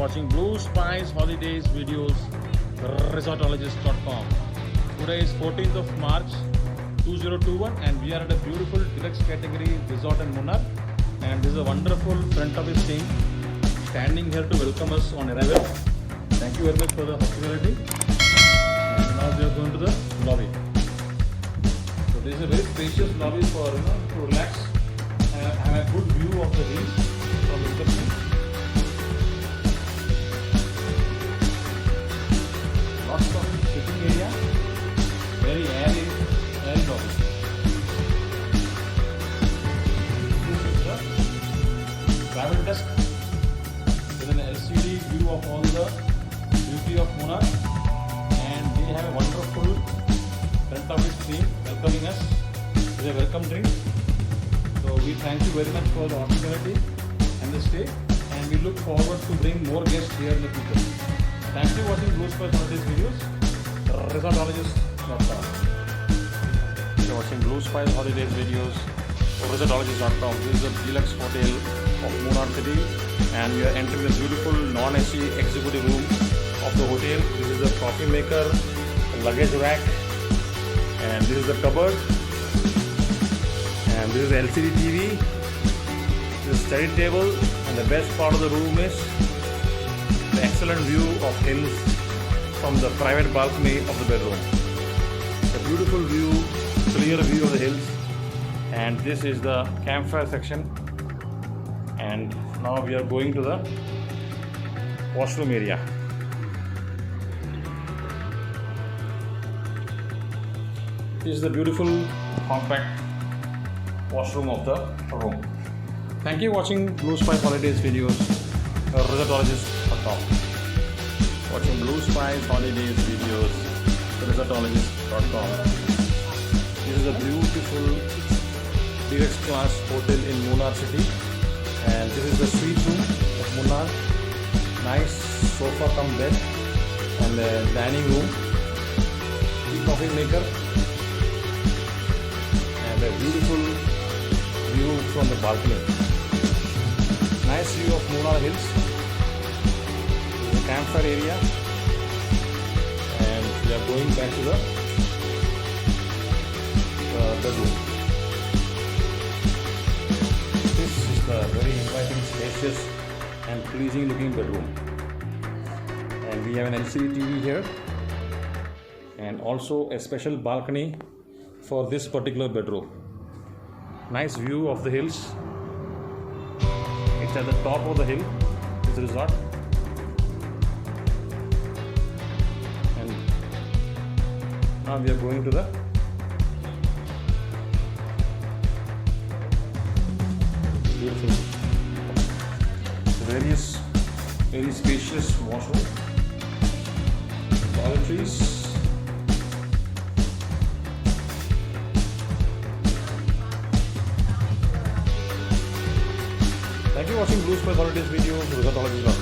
watching Blue Spice Holidays videos, resortologist.com. Today is 14th of March 2021 and we are at a beautiful deluxe category resort in Munnar, and this is a wonderful front office team standing here to welcome us on arrival. Thank you very much for the hospitality. And now we are going to the lobby. So this is a very spacious lobby for to relax and have a good view of the hills from the reception. Lots of sitting area, very airy lobby. This is the travel desk with an LCD view of all the beauty of Munnar, and we have a wonderful front office team welcoming us with a welcome drink. So we thank you very much for the hospitality and the stay, and we look forward to bring more guests here in the future. Thank you for watching Blue Spice Holidays videos, resortologist.com. You're watching Blue Spice Holidays videos, resortologist.com. This is a deluxe hotel of Munnar City, and we are entering the beautiful non-AC executive room of the hotel. This is the coffee maker, the luggage rack, and this is the cupboard, and this is the LCD TV, this is the study table, and the best part of the room is the excellent view of hills from the private balcony of the bedroom. The beautiful view, clear view of the hills, and this is the campfire section. And now we are going to the washroom area. This is the beautiful compact washroom of the room. Thank you for watching Blue Spice Holidays videos, resortologist.com. Watching Blue Spice Holidays videos, resortologist.com. This is a beautiful deluxe class hotel in Munnar City, and this is the suite room of Munnar. Nice sofa cum bed and the dining room, tea coffee maker, and a beautiful view from the balcony. Nice view of Munnar Hills. This is the campfire area, and we are going back to the bedroom. This is the very inviting, spacious and pleasing looking bedroom, and we have an LCD TV here and also a special balcony for this particular bedroom. Nice view of the hills. It's at the top of the hill, this resort, and now we are going to the beautiful various very spacious washroom, toiletries, Thank you for watching Blue Spice Holidays videos, resortologist.com.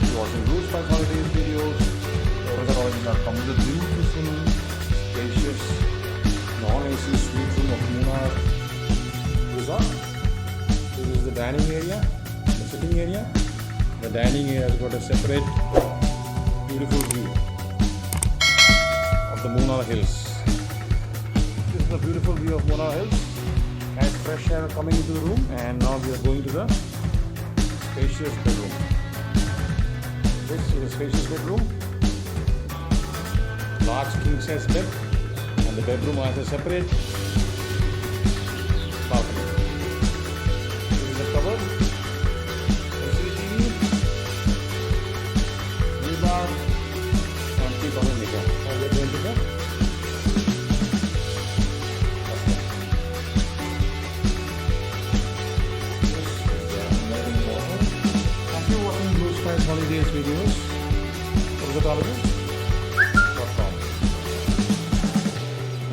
You're watching Blue Spice Holidays videos, resortologist.com. This is a beautiful, spacious, non-AC suite room of Munnar Resort. This is the dining area, the sitting area. The dining area has got a separate, beautiful view of the Munnar Hills. This is the beautiful view of Munnar Hills. Nice fresh air coming into the room, and now we are going to the spacious bedroom. This is a spacious bedroom, large king size bed, and the bedroom has a separate balcony. This is the cupboard, LCD TV, minibar, and tea coffee maker. Now we are going to the Holidays videos, resortologist.com.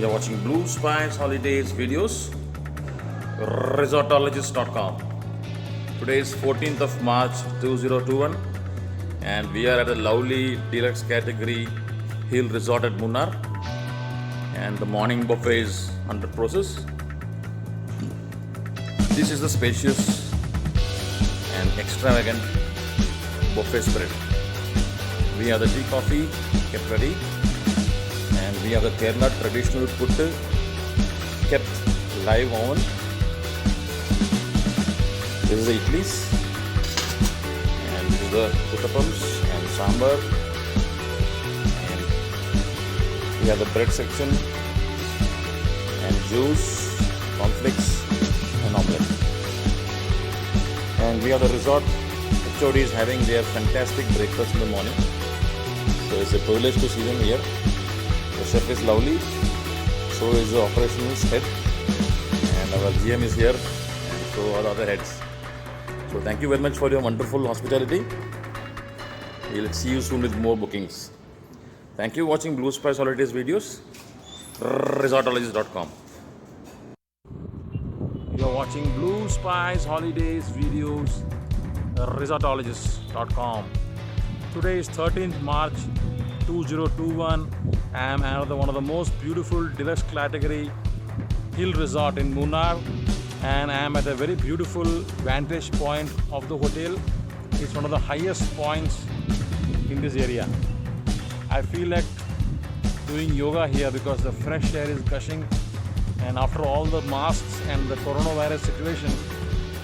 You're watching Blue Spice Holidays videos, resortologist.com. Today is 14th of March 2021, and we are at a lovely deluxe category hill resort at Munnar, and the morning buffet is under process. This is the spacious and extravagant buffet spread. We have the tea coffee kept ready, and we have the Kerala traditional puttu kept live on. This is the idlis, and this is the uttappams and sambar, and we have the bread section and juice, cornflakes and omelette. And we have the resort. HOD is having their fantastic breakfast in the morning. So it's a privilege to see them here. The chef is lovely. So is the operations head. And our GM is here. And so are the other heads. So thank you very much for your wonderful hospitality. We'll see you soon with more bookings. Thank you for watching Blue Spice Holidays videos. Resortologist.com. You're watching Blue Spice Holidays videos. Resortologist.com. Today is 13th March 2021. I am at one of the most beautiful deluxe category hill resort in Munnar, and I am at a very beautiful vantage point of the hotel. It's one of the highest points in this area. I feel like doing yoga here because the fresh air is gushing, and after all the masks and the coronavirus situation,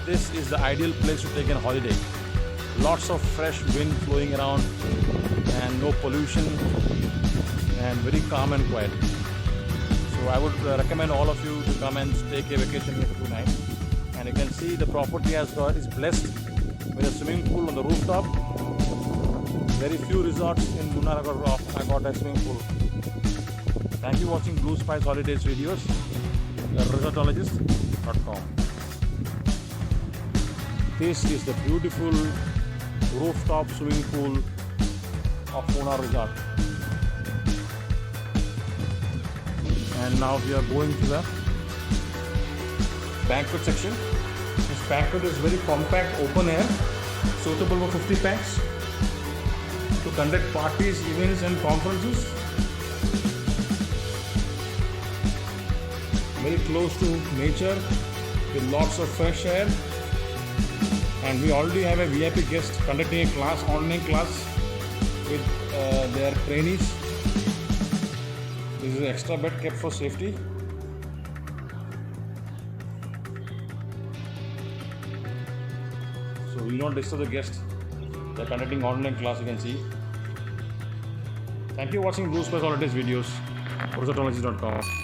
this is the ideal place to take a holiday. Lots of fresh wind flowing around and no pollution and very calm and quiet. So I would recommend all of you to come and take a vacation here for 2 nights. And you can see the property is blessed with a swimming pool on the rooftop. Very few resorts in Munnar I got a swimming pool. Thank you for watching Blue Spice Holidays videos. Resortologist.com. This is the beautiful rooftop swimming pool of Munnar Resort. And now we are going to the banquet section. This banquet is very compact, open air, suitable for 50 packs to conduct parties, events and conferences. Very close to nature with lots of fresh air. And we already have a VIP guest conducting a class, online class with their trainees. This is an extra bed kept for safety. So we will not disturb the guest. They are conducting online class, you can see. Thank you for watching Blue Spice Holidays videos. Resortologist.com.